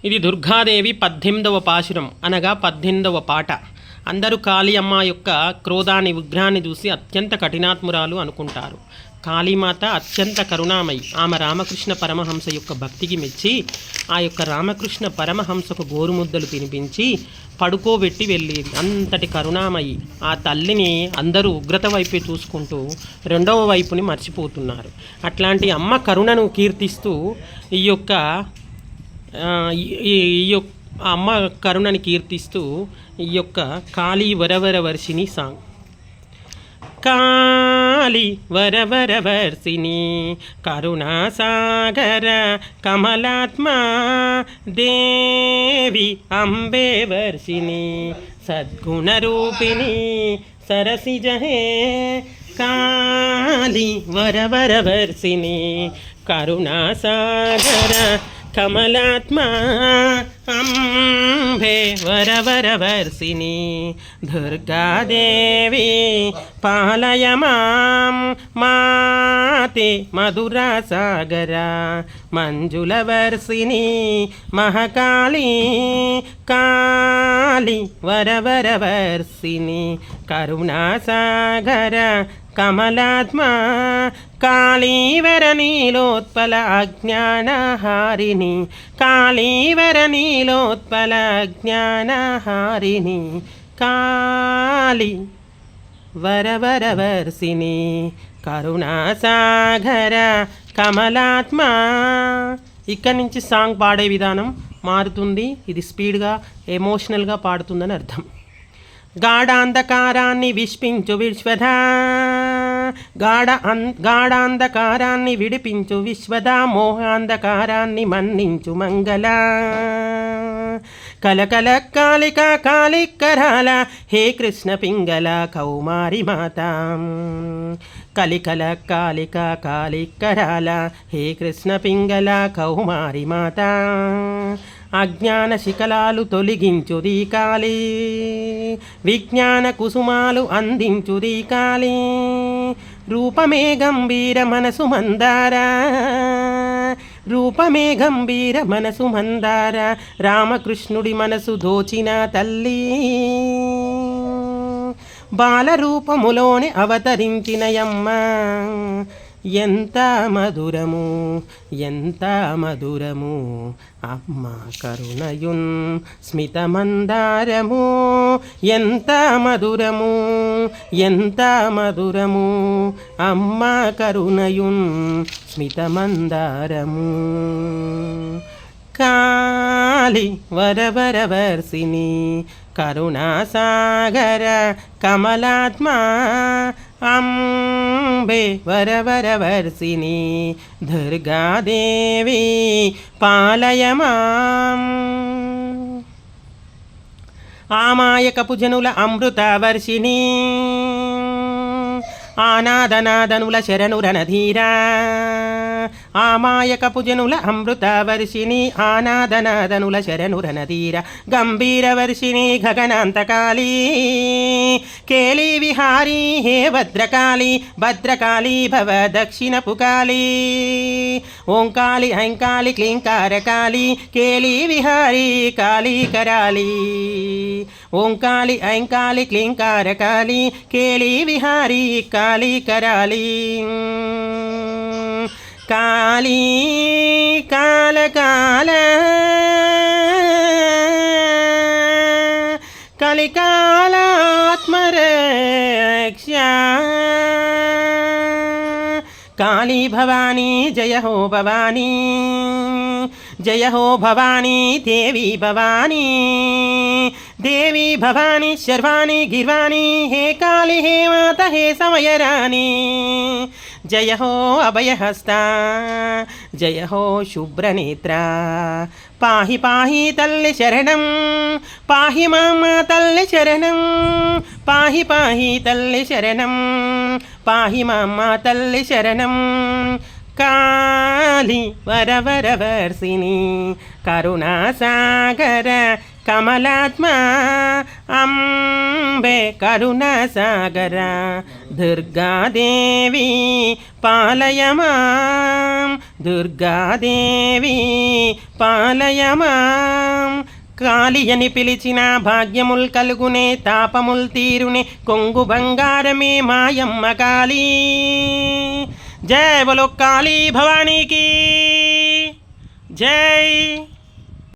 ఇది దుర్గాదేవి 18వ పాశురం అనగా 18వ పాట. అందరూ కాళీ అమ్మ యొక్క క్రోధాన్ని విగ్రహాన్ని చూసి అత్యంత కఠినాత్మురాలు అనుకుంటారు. కాళీమాత అత్యంత కరుణామయి. ఆమె రామకృష్ణ పరమహంస యొక్క భక్తికి మెచ్చి ఆ యొక్క రామకృష్ణ పరమహంసకు గోరుముద్దలు తినిపించి పడుకోబెట్టి వెళ్ళేది. అంతటి కరుణామయి ఆ తల్లిని అందరూ ఉగ్రత వైపే చూసుకుంటూ రెండవ వైపుని మర్చిపోతున్నారు. అట్లాంటి అమ్మ కరుణను కీర్తిస్తూ ఈ యొక్క అమ్మ కరుణని కీర్తిస్తూ ఈ యొక్క కాళీ వరవర వర్షిణి సాంగ్. కాళీ వరవర వర్షిణి కరుణాసాగర కమలాత్మ దేవి అంబే వర్షిణి సద్గుణరూపిణి సరసిజ హే. కాళీ వరవర వర్షిణి కరుణాసాగర కమలాత్మ అంబే వరవర వర్షిణి దుర్గాదేవి పాలయ మాం మాతే మధురా సాగర మంజుల వర్షిణి మహాకాళీ కాళీ వరవర వర్షిణి కరుణాసాగర కమలాత్మ కాళీవర నీలోత్పల అజ్ఞానహారిణి కాళీవర నీలోత్పల అజ్ఞానహారిణి కాళీ వరవర వర్షిణి కరుణాసాగర కమలాత్మ. ఇక్కడి నుంచి సాంగ్ పాడే విధానం మారుతుంది. ఇది స్పీడ్గా ఎమోషనల్గా పాడుతుందని అర్థం. గాఢాంధకారాన్ని విష్పించు విశ్వద గాఢాంధకారాన్ని విడిపించు విశ్వద మోహాంధకారాన్ని మన్నించు మంగళ కలకల కాళిక కాళికరాల హే కృష్ణ పింగళ కౌమారి మాత కలికల కాళిక కాళికరాల హే కృష్ణ పింగళ కౌమారి మాత అజ్ఞాన శిఖలాలు తొలగించుది కాళీ విజ్ఞాన కుసుమాలు అందించుది కాళీ రూపమే గంభీర మనసు మందార రూపమే గంభీర మనసు మందార రామకృష్ణుడి మనసు దోచిన తల్లి బాలరూపములోని అవతరించినయమ్మ. ఎంత మధురము ఎంత మధురము అమ్మ కరుణయున్ స్మితమందారము ఎంత మధురము ఎంత మధురము అమ్మ కరుణయున్ స్మితమందారము. కాళీ వరవర వర్షిణి కరుణాసాగర కమలాత్మ అంబే వరవర వర్షిణి దుర్గాదేవి పాలయ మాం. ఆమాయకపు జనుల అమృత వర్షిణి ఆనాదనాదనుల శరణురణధీరా ఆమాయకపు జనుల అమృత వర్షిణి ఆనాదనాదనుల శరణురణధీర గంభీర వర్షిణి గగనాంతకాళీ కేళీ విహారీ హే భద్రకాళీ భద్రకాళీ భవ దక్షిణపు కాళీ ఓంకాళి ఐంకాళి క్లీంకారకాళీ కేళీ విహారీ కాళీ కరాళీ ఓంకాళి ఐంకాళి క్లీంకారకాళీ కేళీ విహారీ కాళీ కరాళీ కాళీ కాళకాళ కలికాళాత్మరక్ష కాళీ భవానీ జయ హో భవానీ జయ హో భవానీ దేవి భవానీ దేవి భవానీ శర్వాణి గిర్వాణి హే కాళీ హే మాత హే సమయరాణి జయ హో అభయహస్త జయ హో శుభ్రనేత్ర పాహి పాహి తల్లి శరణం పాహి మామ తల్లి శరణం పాహి పాహి తల్లి శరణం పాహి మామ తల్లి శరణం. కాళీ వరవర వర్షిణి కరుణాసాగర కమలాత్మ అంబే కరుణాసాగర దుర్గాదేవి పాలయమాం, దుర్గాదేవి పాలయమాం. కాళి అని పిలిచిన భాగ్యముల్ కలుగునే, తాపముల్ తీరునే, కొంగు బంగారమే మాయమ్మ కాళీ. జై బలో కాళీ భవానీకి జై.